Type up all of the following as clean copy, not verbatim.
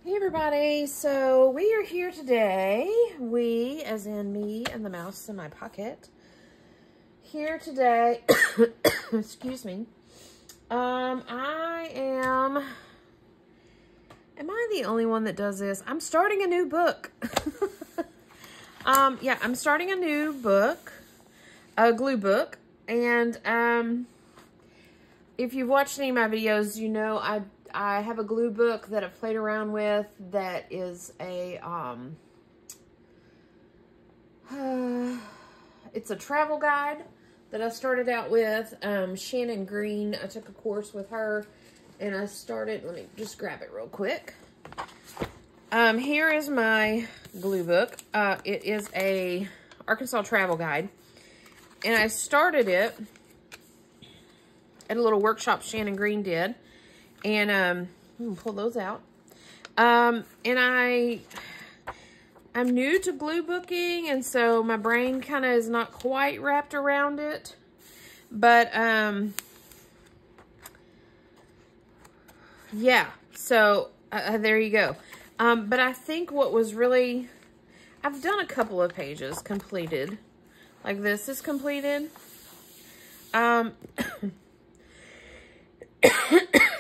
Hey everybody, so we are here today, we as in me and the mouse in my pocket, here today, excuse me, am I the only one that does this? I'm starting a new book. Yeah, I'm starting a new book, a glue book, and if you've watched any of my videos, you know I have a glue book that I've played around with that is a, it's a travel guide that I started out with. Shannon Green, I took a course with her and I started, let me just grab it real quick. Here is my glue book. It is a Arkansas travel guide and I started it at a little workshop Shannon Green did. And, I'm gonna pull those out. And I'm new to glue booking, and so my brain kind of is not quite wrapped around it. But, yeah, so, there you go. But I think what was really, I've done a couple of pages completed. Like this is completed.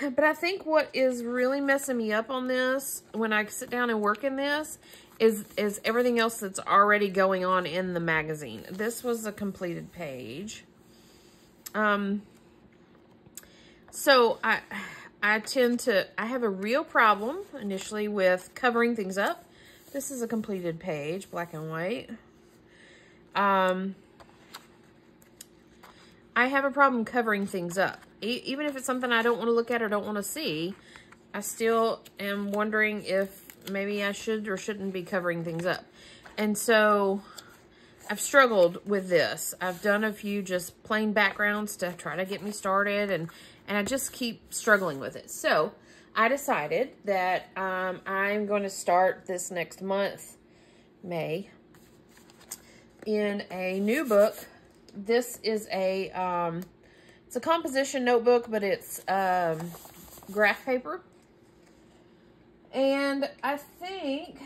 But I think what is really messing me up on this, when I sit down and work in this, is everything else that's already going on in the magazine. This was a completed page. So I have a real problem initially with covering things up. This is a completed page, black and white. I have a problem covering things up. Even if it's something I don't want to look at or don't want to see, I still am wondering if maybe I should or shouldn't be covering things up. And so I've struggled with this. I've done a few just plain backgrounds to try to get me started, and I just keep struggling with it. So I decided that I'm going to start this next month, May, in a new book. This is a, it's a composition notebook, but it's graph paper. And I think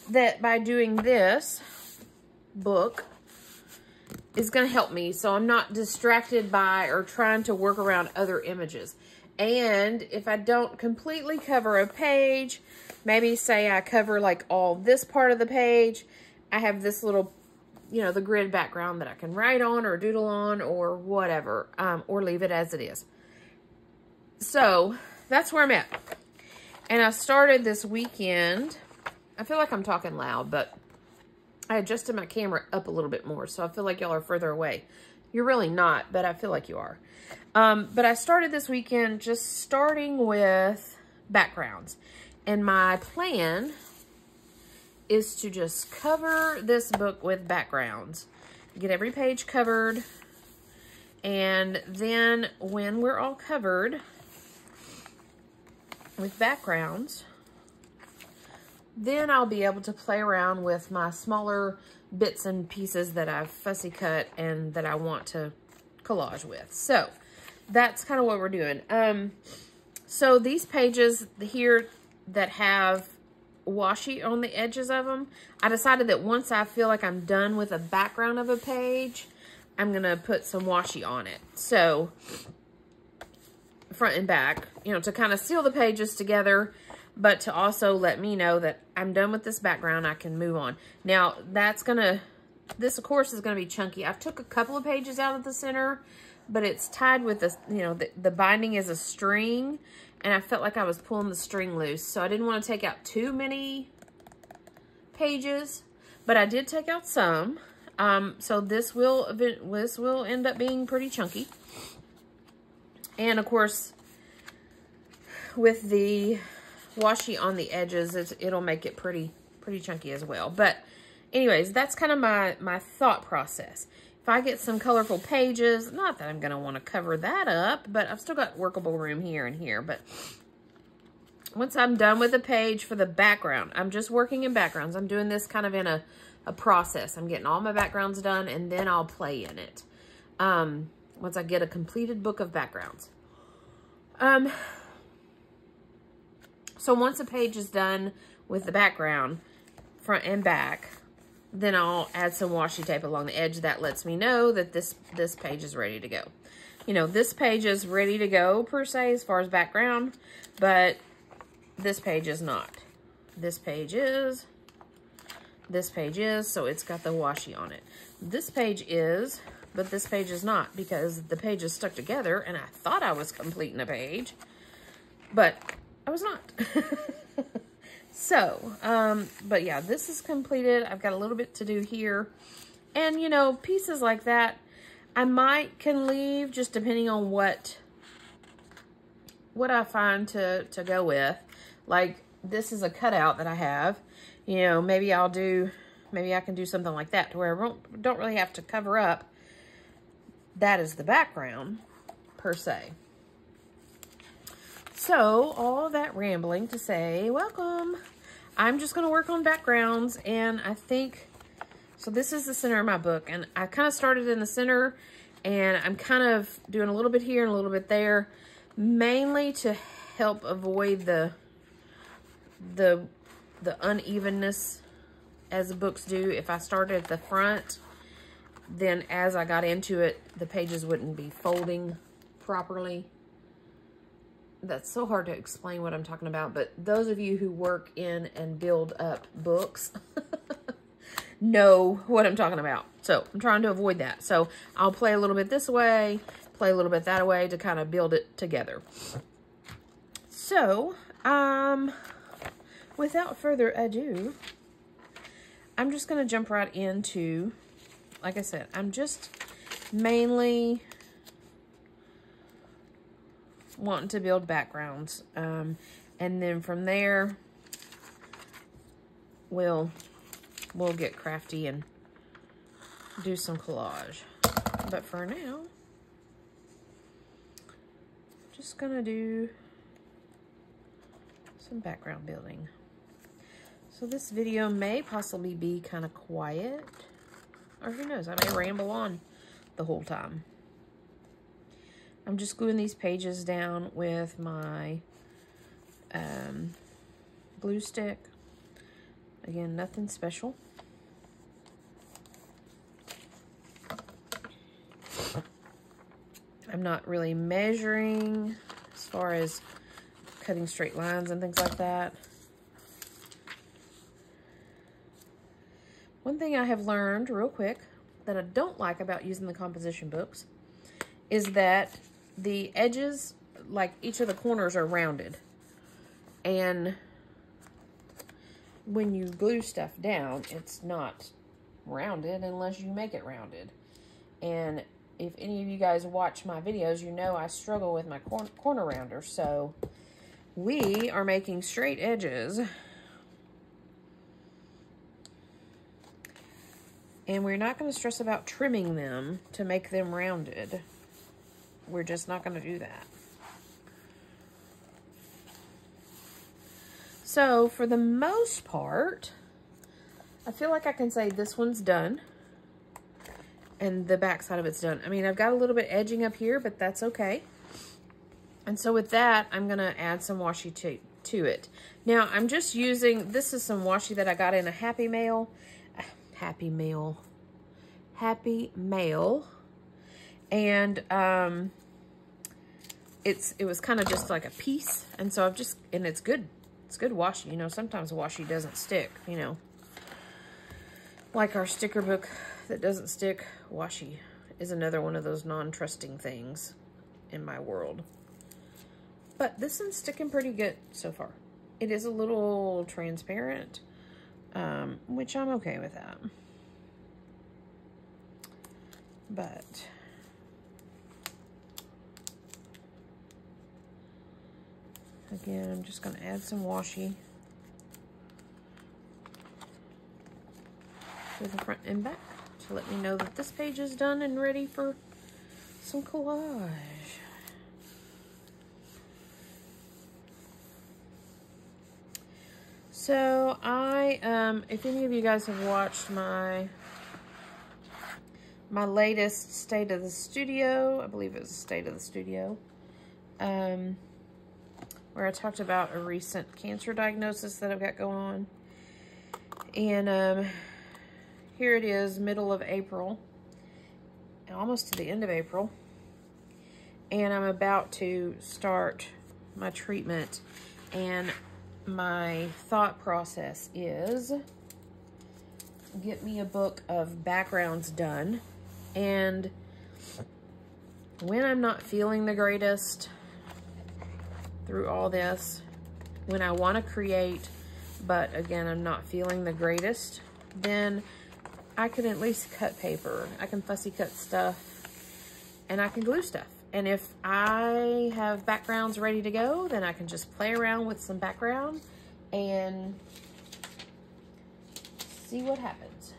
that by doing this book is going to help me, so I'm not distracted by or trying to work around other images. And if I don't completely cover a page, maybe say I cover like all this part of the page, I have this little, you know, the grid background that I can write on or doodle on or whatever, or leave it as it is. So that's where I'm at. And I started this weekend. I feel like I'm talking loud, but I adjusted my camera up a little bit more, so I feel like y'all are further away. You're really not, but I feel like you are. But I started this weekend just starting with backgrounds. And my plan is to just cover this book with backgrounds. Get every page covered. And then when we're all covered with backgrounds, then I'll be able to play around with my smaller bits and pieces that I've fussy cut and that I want to collage with. So that's kind of what we're doing. So these pages here that have washi on the edges of them, I decided that once I feel like I'm done with a background of a page, I'm gonna put some washi on it. So front and back, you know, to kind of seal the pages together, but to also let me know that I'm done with this background, I can move on. Now that's gonna, this of course is gonna be chunky. I've took a couple of pages out of the center, but it's tied with this, you know, the binding is a string, and I felt like I was pulling the string loose. So I didn't want to take out too many pages, but I did take out some. So this will end up being pretty chunky. And of course, with the washi on the edges, it'll make it pretty chunky as well. But anyways, that's kind of my thought process. If I get some colorful pages, not that I'm going to want to cover that up, but I've still got workable room here and here. But once I'm done with the page for the background, I'm just working in backgrounds. I'm doing this kind of in a process. I'm getting all my backgrounds done, and then I'll play in it once I get a completed book of backgrounds. So once a page is done with the background, front and back, then I'll add some washi tape along the edge. That lets me know that this page is ready to go. You know, this page is ready to go per se as far as background, but this page is not. This page is, so it's got the washi on it. This page is, but this page is not, because the page is stuck together and I thought I was completing a page, but I was not. So, but yeah, this is completed. I've got a little bit to do here. And, you know, pieces like that, I can leave just depending on what I find to go with. Like, this is a cutout that I have. You know, maybe I can do something like that to where I don't really have to cover up. That is the background, per se. So, all that rambling to say, welcome. I'm just going to work on backgrounds, and I think, so this is the center of my book, and I kind of started in the center, and I'm kind of doing a little bit here and a little bit there, mainly to help avoid the unevenness as the books do. If I started at the front, then as I got into it, the pages wouldn't be folding properly. That's so hard to explain what I'm talking about, but those of you who work in and build up books know what I'm talking about. So I'm trying to avoid that. So I'll play a little bit this way, play a little bit that way to kind of build it together. So, without further ado, I'm just going to jump right into, like I said, I'm just mainly wanting to build backgrounds. And then from there, we'll get crafty and do some collage. But for now, I'm just going to do some background building. So this video may possibly be kind of quiet, or who knows, I may ramble on the whole time. I'm just gluing these pages down with my glue stick. Again, nothing special. I'm not really measuring as far as cutting straight lines and things like that. One thing I have learned real quick that I don't like about using the composition books is that the edges, like each of the corners, are rounded. And when you glue stuff down, it's not rounded unless you make it rounded. And if any of you guys watch my videos, you know I struggle with my corner rounder. So we are making straight edges. And we're not going to stress about trimming them to make them rounded. We're just not going to do that. So, for the most part, I feel like I can say this one's done. And the back side of it's done. I mean, I've got a little bit edging up here, but that's okay. And so with that, I'm going to add some washi tape to it. Now, I'm just using, this is some washi that I got in a Happy Mail. And it was kind of just like a piece, and so and it's good washi. You know, sometimes washi doesn't stick, you know, like our sticker book that doesn't stick. Washi is another one of those non-trusting things in my world, but this one's sticking pretty good so far. It is a little transparent, which I'm okay with that. But again, I'm just going to add some washi to the front and back to let me know that this page is done and ready for some collage. So if any of you guys have watched my latest State of the Studio, I believe it was State of the Studio, or where I talked about a recent cancer diagnosis that I've got going on. And here it is, middle of April, almost to the end of April. And I'm about to start my treatment. And my thought process is get me a book of backgrounds done. And when I'm not feeling the greatest through all this, when I want to create, but again, I'm not feeling the greatest, then I can at least cut paper. I can fussy cut stuff, and I can glue stuff. And if I have backgrounds ready to go, then I can just play around with some background and see what happens.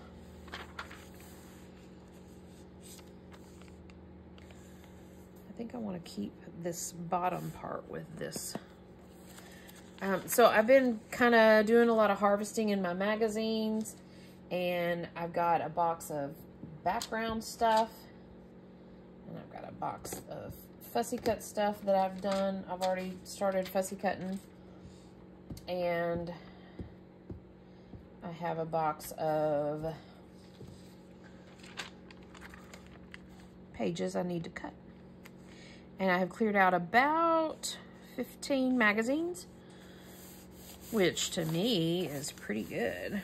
I think I want to keep this bottom part with this. So I've been kind of doing a lot of harvesting in my magazines, and I've got a box of background stuff, and I've got a box of fussy cut stuff that I've done. I've already started fussy cutting, and I have a box of pages I need to cut. And I have cleared out about 15 magazines, which to me is pretty good.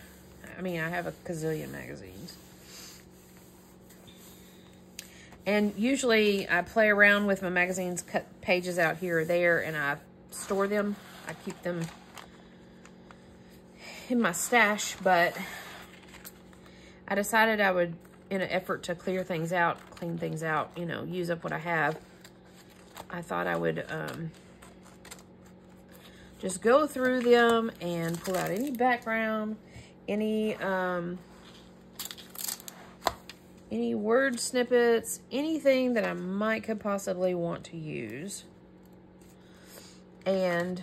I mean, I have a gazillion magazines. And usually I play around with my magazines, cut pages out here or there, and I store them. I keep them in my stash, but I decided I would, in an effort to clear things out, clean things out, you know, use up what I have, I thought I would just go through them and pull out any background, any word snippets, anything that I might could possibly want to use. And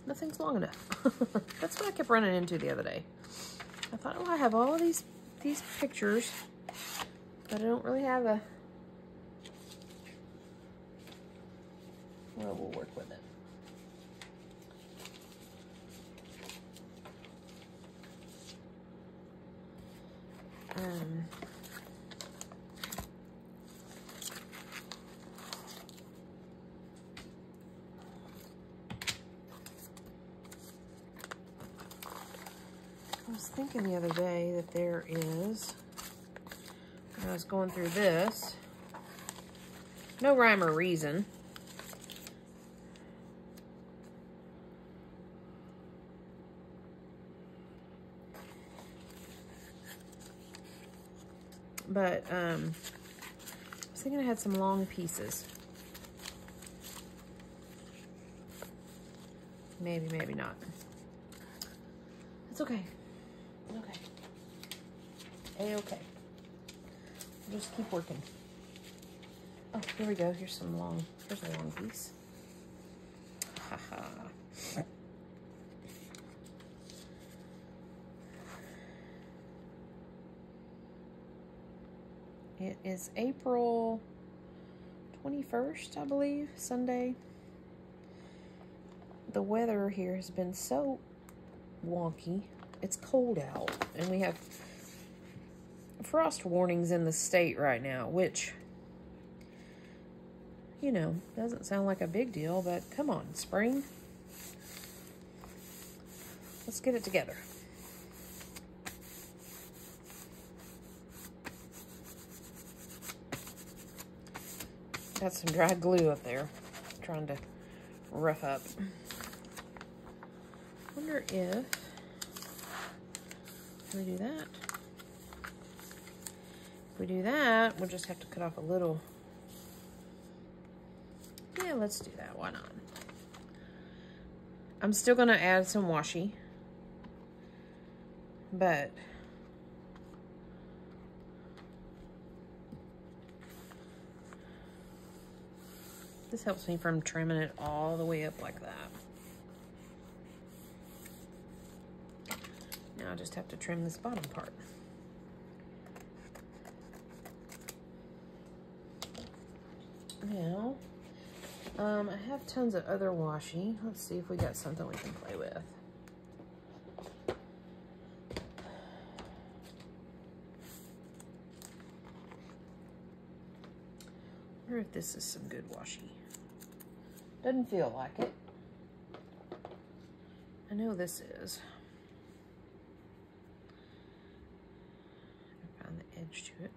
nothing's long enough. That's what I kept running into the other day. I thought, oh, I have all of these pictures, but I don't really have a... Well, we'll work with it. I was thinking the other day that there is, when I was going through this, no rhyme or reason, but I was thinking I had some long pieces. Maybe, maybe not. It's okay. Okay. A-okay. We'll just keep working. Oh, here we go. Here's a long piece. Haha. It is April 21st, I believe, Sunday. The weather here has been so wonky. It's cold out, and we have frost warnings in the state right now, which, you know, doesn't sound like a big deal, but come on, spring. Let's get it together. Got some dry glue up there, trying to rough up. Wonder if, can we do that? If we do that, we'll just have to cut off a little. Yeah, let's do that. Why not? I'm still going to add some washi, but this helps me from trimming it all the way up like that. Now I just have to trim this bottom part. Now, I have tons of other washi. Let's see if we got something we can play with. I wonder if this is some good washi. Doesn't feel like it. I know this is. I found the edge to it.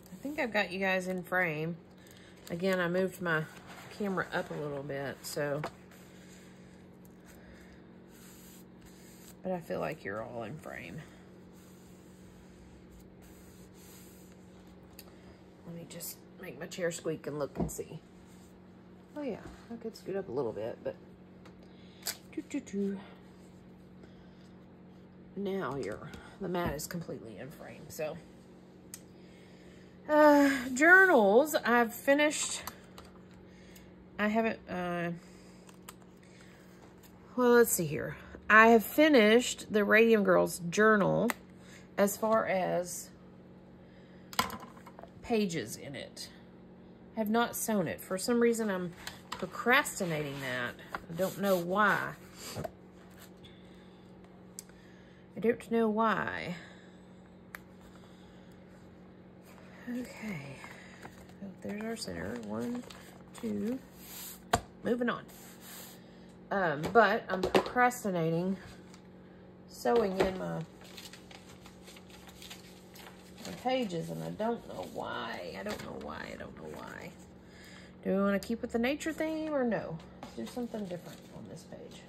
I think I've got you guys in frame. Again, I moved my camera up a little bit, so. But I feel like you're all in frame. Let me just make my chair squeak and look and see. Oh yeah, I could scoot up a little bit, but. Now the mat is completely in frame, so. Journals, I've finished. I haven't, well, let's see here. I have finished the Radium Girls journal as far as pages in it. I have not sewn it. For some reason, I'm procrastinating that. I don't know why. I don't know why. Okay, so there's our center. 1, 2, moving on. But I'm procrastinating sewing in my pages, and I don't know why. I don't know why. Do we want to keep with the nature theme or no? Let's do something different on this page.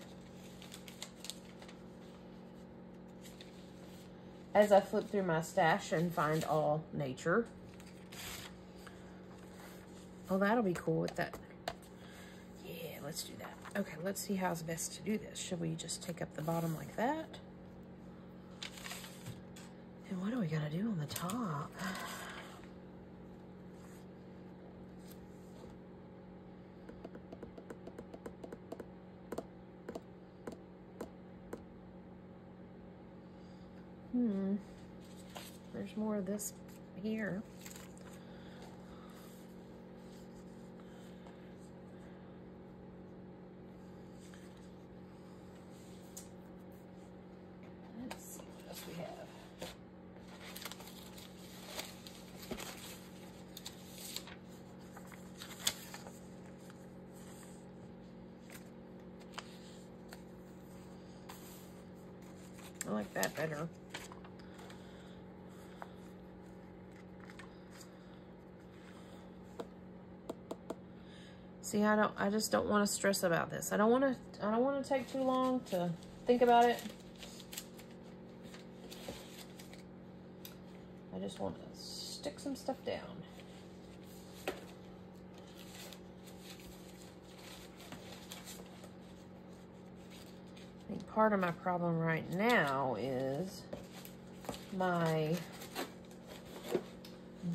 As I flip through my stash and find all nature. Oh, that'll be cool with that. Yeah, let's do that. Okay, let's see how's best to do this. Should we just take up the bottom like that? And what are we gonna do on the top? There's more of this here. Let's see what else we have. I like that better. See, I just don't want to stress about this. I don't want to take too long to think about it. I just want to stick some stuff down. I think part of my problem right now is my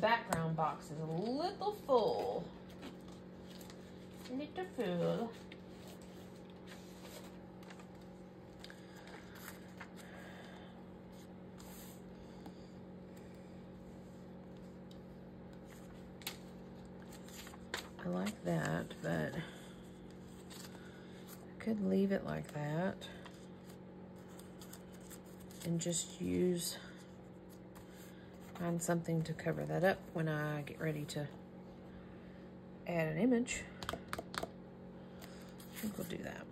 background box is a little full. Little full. I like that, but I could leave it like that and just find something to cover that up when I get ready to add an image. I think we'll do that.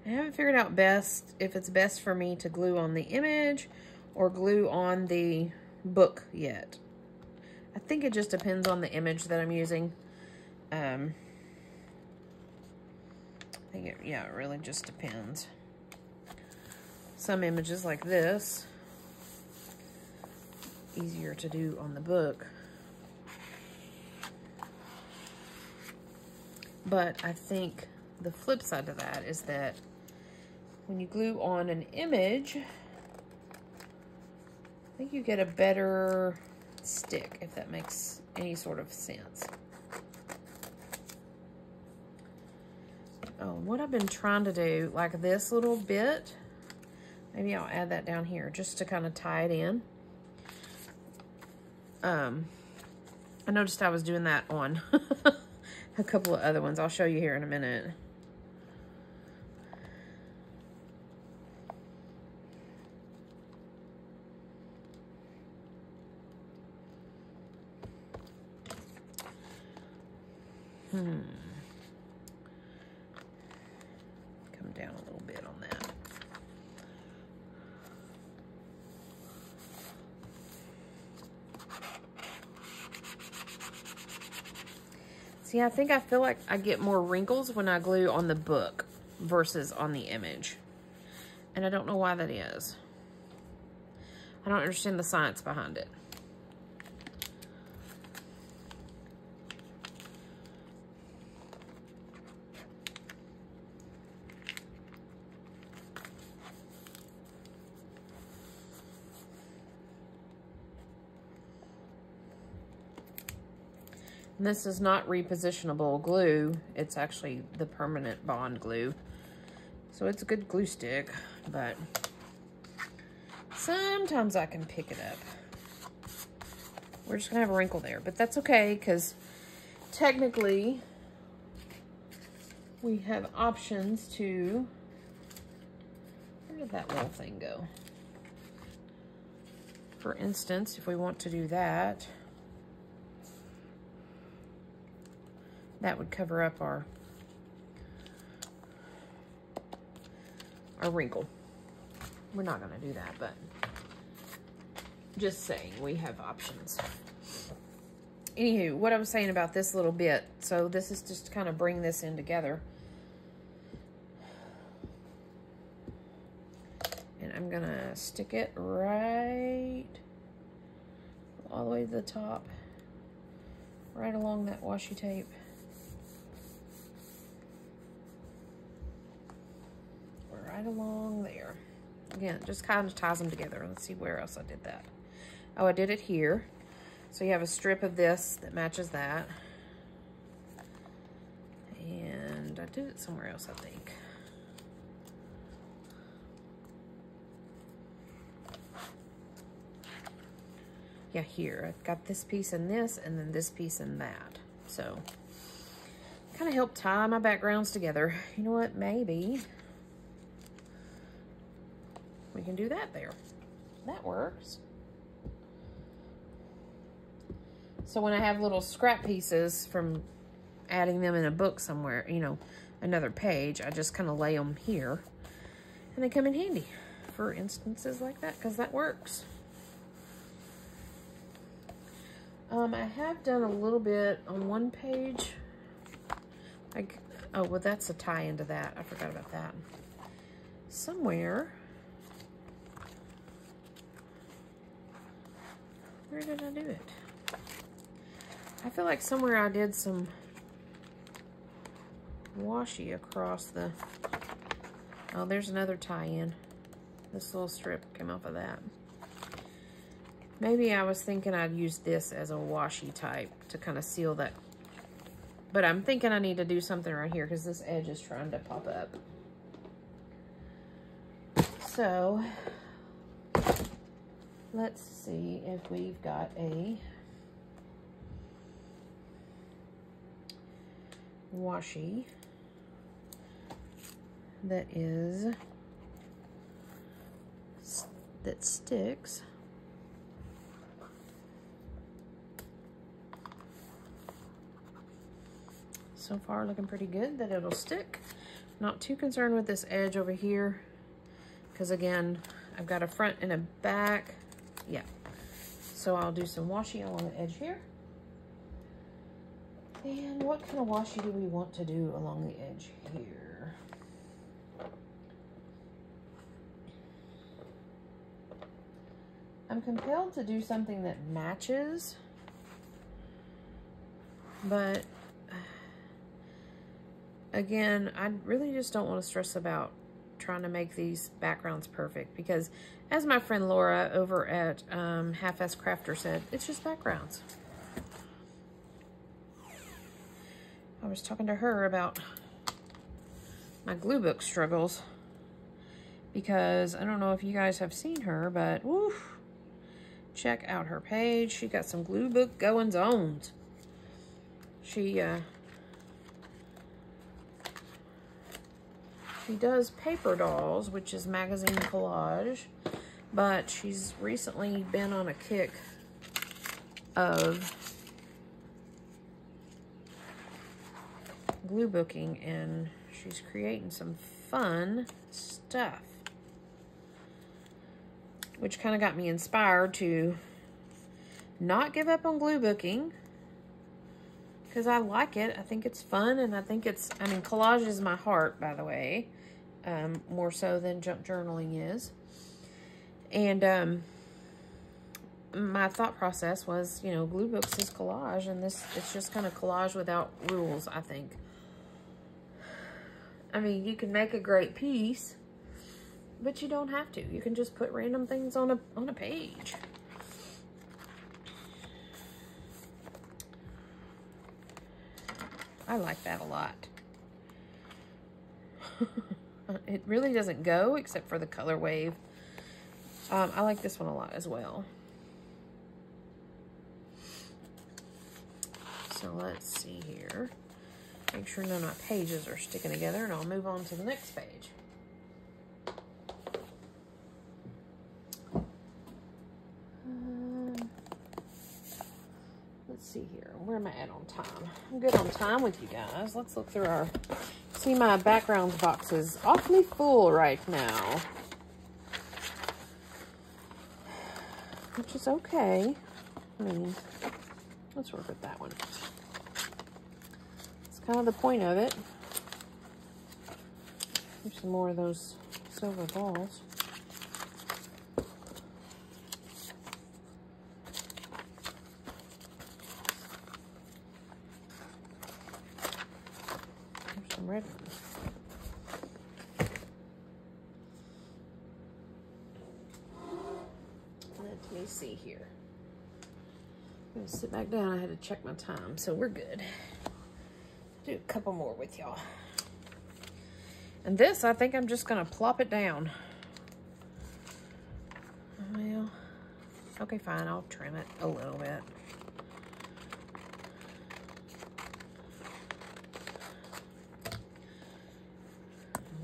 I haven't figured out if it's best for me to glue on the image or glue on the book yet. I think it just depends on the image that I'm using. I think it really just depends. Some images like this, easier to do on the book. But I think the flip side of that is that when you glue on an image, I think you get a better stick, if that makes any sort of sense. Oh, what I've been trying to do, like this little bit, maybe I'll add that down here just to kind of tie it in. I noticed I was doing that on a couple of other ones. I'll show you here in a minute. Come down a little bit on that. See, I think I feel like I get more wrinkles when I glue on the book versus on the image. And I don't know why that is. I don't understand the science behind it. And this is not repositionable glue. It's actually the permanent bond glue. So it's a good glue stick, but sometimes I can pick it up. We're just gonna have a wrinkle there, but that's okay because technically we have options to, where did that little thing go? For instance, if we want to do that, that would cover up our wrinkle. We're not gonna do that, but just saying we have options. Anywho, what I was saying about this little bit, so this is just to kind of bring this in together. And I'm gonna stick it right all the way to the top, right along that washi tape. Right along there. Again, just kind of ties them together. Let's see where else I did that. Oh, I did it here. So you have a strip of this that matches that. And I did it somewhere else, I think. Yeah, here. I've got this piece and this, and then this piece and that. So, kind of help tie my backgrounds together. You know what? Maybe we can do that there. That works. So when I have little scrap pieces from adding them in a book somewhere, you know, another page, I just kind of lay them here and they come in handy for instances like that, because that works. I have done a little bit on one page. Oh, well, that's a tie into that. I forgot about that. Somewhere. Where did I do it? I feel like somewhere I did some washi across the... Oh, there's another tie-in. This little strip came off of that. Maybe I was thinking I'd use this as a washi type to kind of seal that. But I'm thinking I need to do something right here because this edge is trying to pop up. So, let's see if we've got a washi that sticks. So far looking pretty good that it'll stick. Not too concerned with this edge over here because again, I've got a front and a back. Yeah. So I'll do some washi along the edge here. And what kind of washi do we want to do along the edge here? I'm compelled to do something that matches, but again, I really just don't want to stress about trying to make these backgrounds perfect, because as my friend Laura over at Half-Ass Crafter said, it's just backgrounds. I was talking to her about my glue book struggles, because I don't know if you guys have seen her, but woof, check out her page. She got some glue book goings-ons. She does paper dolls, which is magazine collage, but she's recently been on a kick of glue booking, and she's creating some fun stuff, which kind of got me inspired to not give up on glue booking, because I like it. I think it's fun, and I think it's, I mean, collage is my heart, by the way, more so than junk journaling is. And my thought process was, you know, glue books is collage, and this, it's just kind of collage without rules, I think. I mean, you can make a great piece, but you don't have to. You can just put random things on a page. I like that a lot. It really doesn't go except for the color wave. I like this one a lot as well. So let's see here. Make sure none of my pages are sticking together, and I'll move on to the next page. Let's see here. Where am I at on time? I'm good on time with you guys. Let's look through our... See, my backgrounds box is awfully full right now, which is okay. I mean, let's work with that one. It's kind of the point of it. Here's some more of those silver balls. Here's some red ones. Let me see here. I'm gonna sit back down. I had to check my time, so we're good. Do a couple more with y'all. And this, I think I'm just gonna plop it down. Well, okay, fine. I'll trim it a little bit.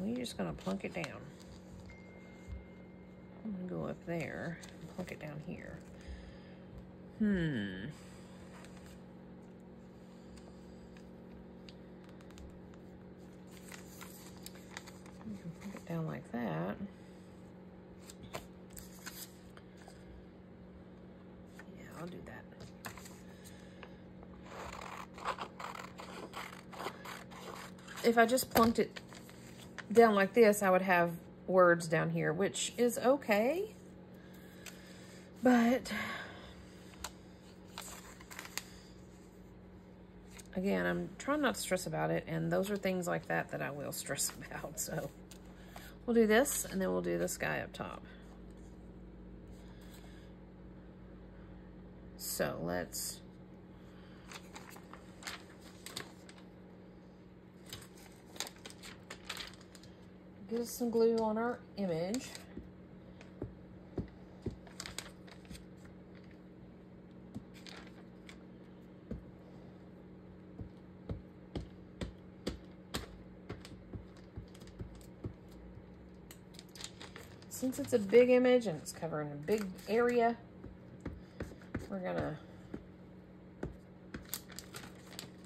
We're just gonna plunk it down. I'm gonna go up there and plunk it down here. Plunk it down like that. Yeah, I'll do that. If I just plunked it down like this, I would have words down here, which is okay, but again, I'm trying not to stress about it, and those are things like that that I will stress about. So we'll do this, and then we'll do this guy up top. So let's get us some glue on our image. Since it's a big image and it's covering a big area, we're gonna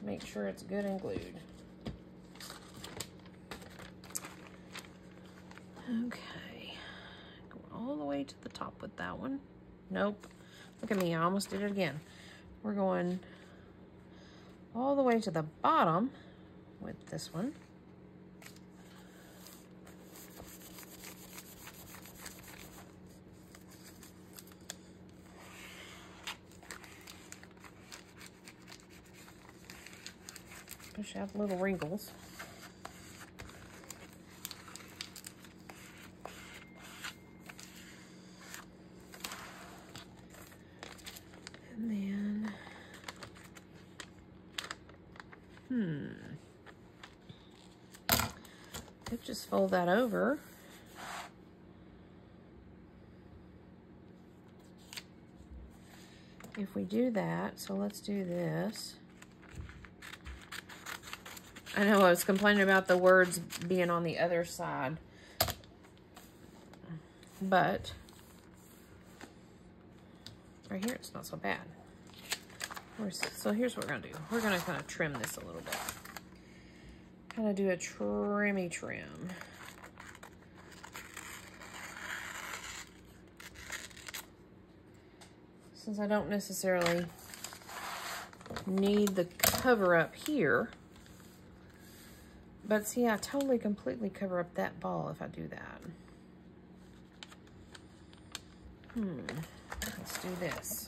make sure it's good and glued. Okay, going all the way to the top with that one. Nope, look at me, I almost did it again. We're going all the way to the bottom with this one. I should have little wrinkles. Could just fold that over. If we do that, so let's do this. I know I was complaining about the words being on the other side, but right here it's not so bad. So here's what we're gonna do. We're gonna kind of trim this a little bit. Kind of do a trimmy trim. Since I don't necessarily need the cover up here. But see, I totally completely cover up that ball if I do that. Let's do this.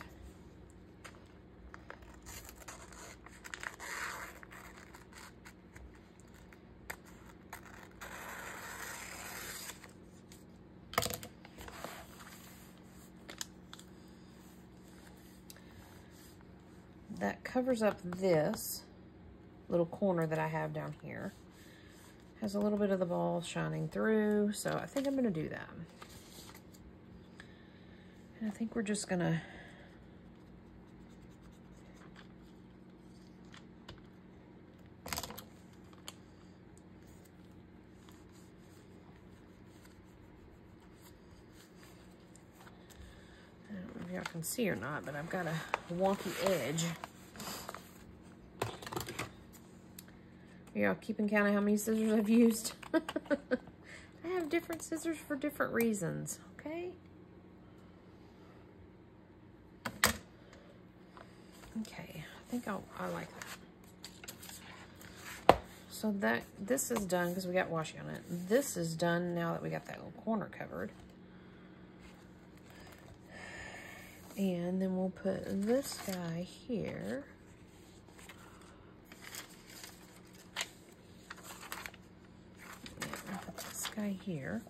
That covers up this little corner that I have down here. Has a little bit of the ball shining through, so I think I'm going to do that. And I think we're just going to I don't know if y'all can see or not, but I've got a wonky edge. Are y'all keeping count of how many scissors I've used? I have different scissors for different reasons, okay? Okay, I think I like that. So this is done because we got washi on it. This is done now that we got that little corner covered. And then we'll put this guy here. Guy here.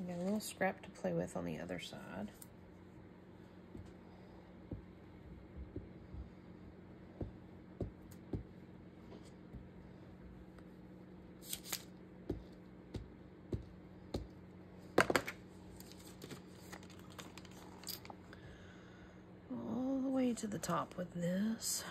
I got a little scrap to play with on the other side. To the top with this.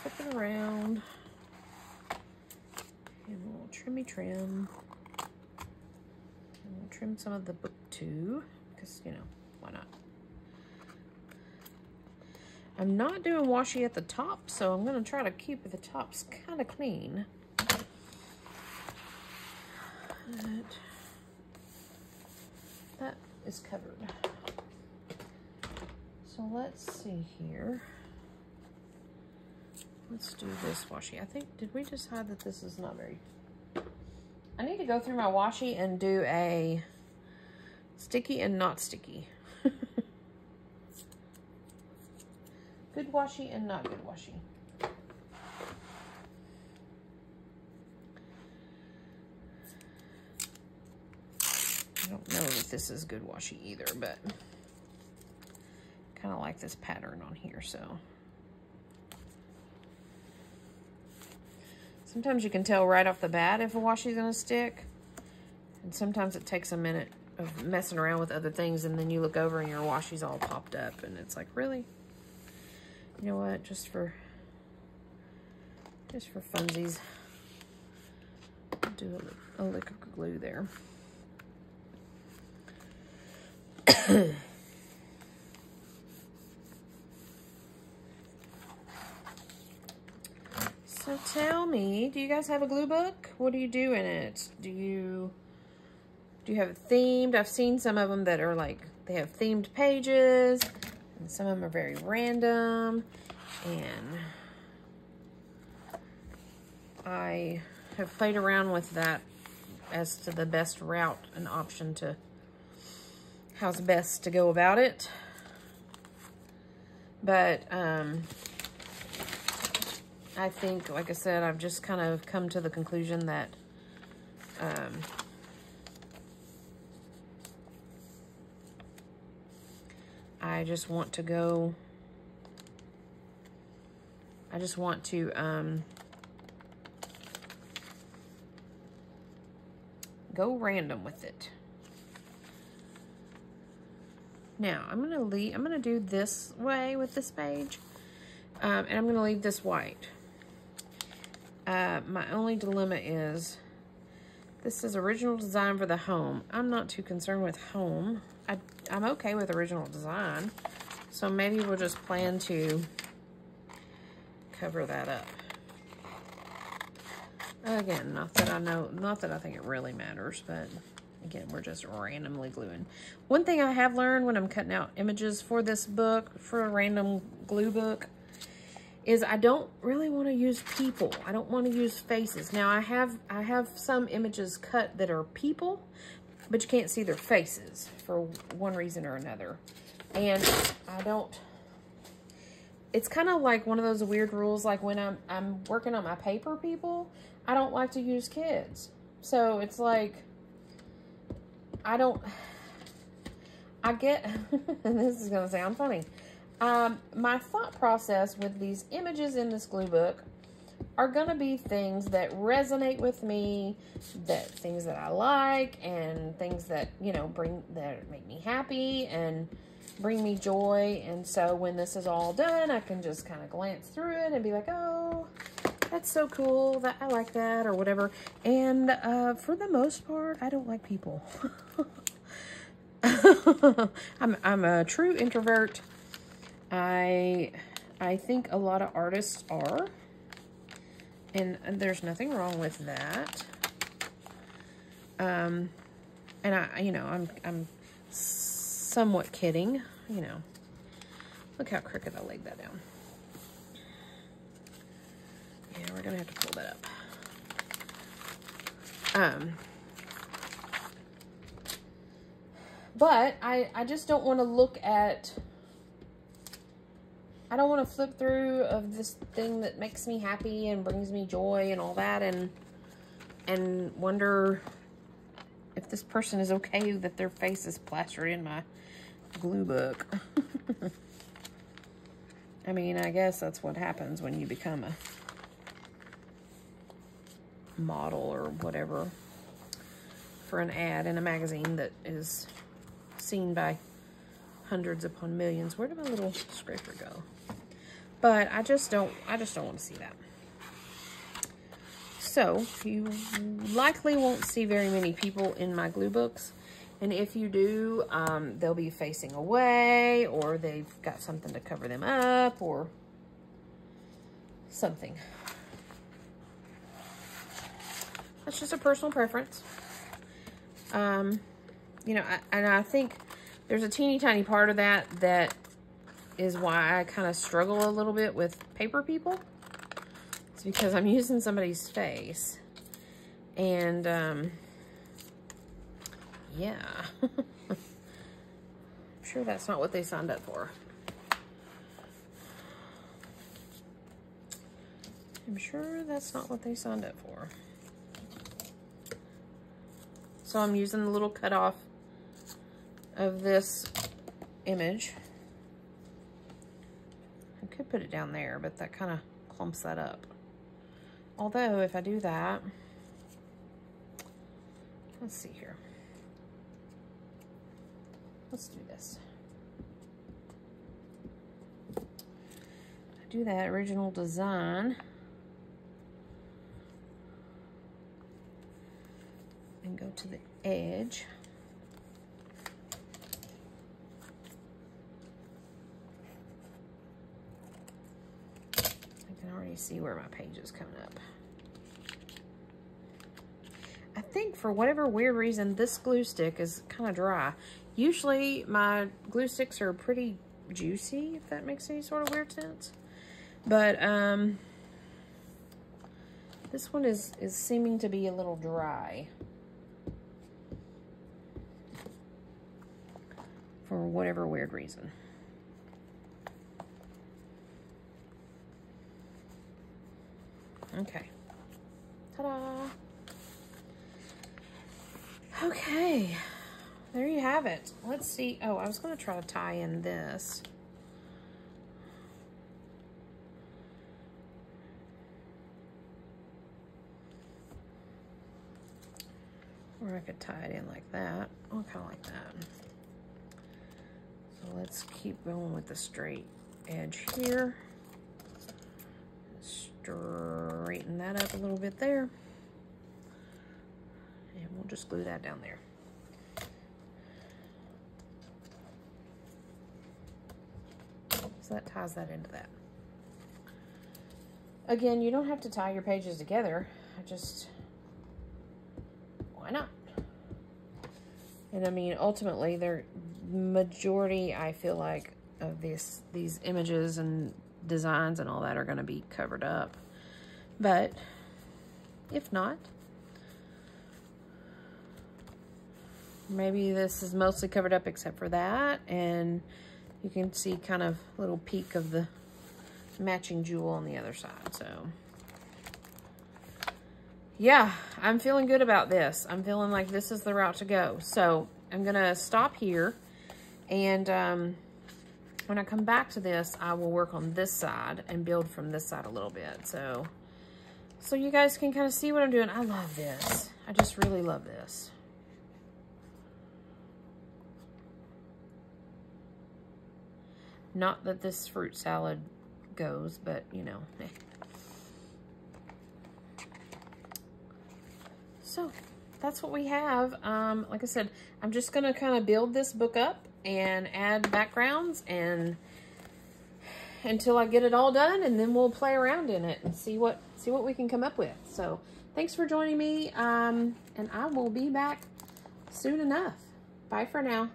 Flip it around. And we'll trimmy trim. And we'll trim some of the book too, because, you know, why not? I'm not doing washi at the top, so I'm going to try to keep the tops kind of clean. But that is covered. So let's see here. Let's do this washi. I think, did we decide that this is not very... I need to go through my washi and do a sticky and not sticky. Good washi and not good washi. I don't know if this is good washi either, but kind of like this pattern on here, so. Sometimes you can tell right off the bat if a washi is going to stick. And sometimes it takes a minute of messing around with other things, and then you look over and your washi's all popped up, and it's like, really? You know what, just for funsies, I'll do a lick of glue there. So tell me, do you guys have a glue book? What do you do in it? Do you have it themed? I've seen some of them that are like, they have themed pages. And some of them are very random, and I have played around with that as to the best route and option to how's best to go about it. But I think, like I said, I've just kind of come to the conclusion that I just want to go, I just want to go random with it. Now, I'm going to do this way with this page, and I'm going to leave this white. My only dilemma is, this is original design for the home. I'm not too concerned with home. I'm okay with original design, so maybe we'll just plan to cover that up. Again, not that I think it really matters, but again, we're just randomly gluing. One thing I have learned when I'm cutting out images for this book, for a random glue book, is I don't really want to use people. I don't want to use faces. Now, I have some images cut that are people, but you can't see their faces for one reason or another. And I don't, it's kind of like one of those weird rules, like when I'm working on my paper people, I don't like to use kids. So it's like, I get, and this is going to sound funny. My thought process with these images in this glue book are going to be things that resonate with me, things that I like, and things that, you know, that make me happy and bring me joy. And so when this is all done, I can just kind of glance through it and be like, oh, that's so cool, that I like that, or whatever. And for the most part, I don't like people. I'm a true introvert. I think a lot of artists are, and there's nothing wrong with that. And you know, I'm somewhat kidding, you know. Look how crooked I laid that down. Yeah, we're gonna have to pull that up. But I just don't want to look at, I don't want to flip through of this thing that makes me happy and brings me joy and all that, and wonder if this person is okay that their face is plastered in my glue book. I mean, I guess that's what happens when you become a model or whatever for an ad in a magazine that is seen by hundreds upon millions. Where did my little scraper go? But I just don't want to see that. So you likely won't see very many people in my glue books, and if you do, they'll be facing away, or they've got something to cover them up, or something. That's just a personal preference. You know, and I think there's a teeny tiny part of that is why I kind of struggle a little bit with paper people. It's because I'm using somebody's face. And, yeah. I'm sure that's not what they signed up for. I'm sure that's not what they signed up for. So I'm using the little cutoff of this image. I could put it down there, but that kind of clumps that up. Although, if I do that, let's see here. Let's do this. I do that original design. And go to the edge. I can already see where my page is coming up. I think for whatever weird reason, this glue stick is kind of dry. Usually my glue sticks are pretty juicy, if that makes any sort of weird sense. But This one is seeming to be a little dry. For whatever weird reason. Okay. Ta-da! Okay. There you have it. Let's see. Oh, I was going to try to tie in this. Or I could tie it in like that. Oh, kind of like that. So let's keep going with the straight edge here. Straighten that up a little bit there. And we'll just glue that down there. So that ties that into that. Again, you don't have to tie your pages together. Why not? And I mean, ultimately, the majority, I feel like, of these images and designs and all that are going to be covered up. But if not, maybe this is mostly covered up except for that, and you can see kind of a little peek of the matching jewel on the other side. So yeah, I'm feeling good about this. I'm feeling like this is the route to go. So I'm gonna stop here, and when I come back to this, I will work on this side and build from this side a little bit. So you guys can kind of see what I'm doing. I love this. I just really love this. Not that this fruit salad goes, but you know. So that's what we have. Like I said, I'm just gonna kind of build this book up and add backgrounds and until I get it all done, and then we'll play around in it and see what we can come up with. So thanks for joining me, and I will be back soon enough. Bye for now.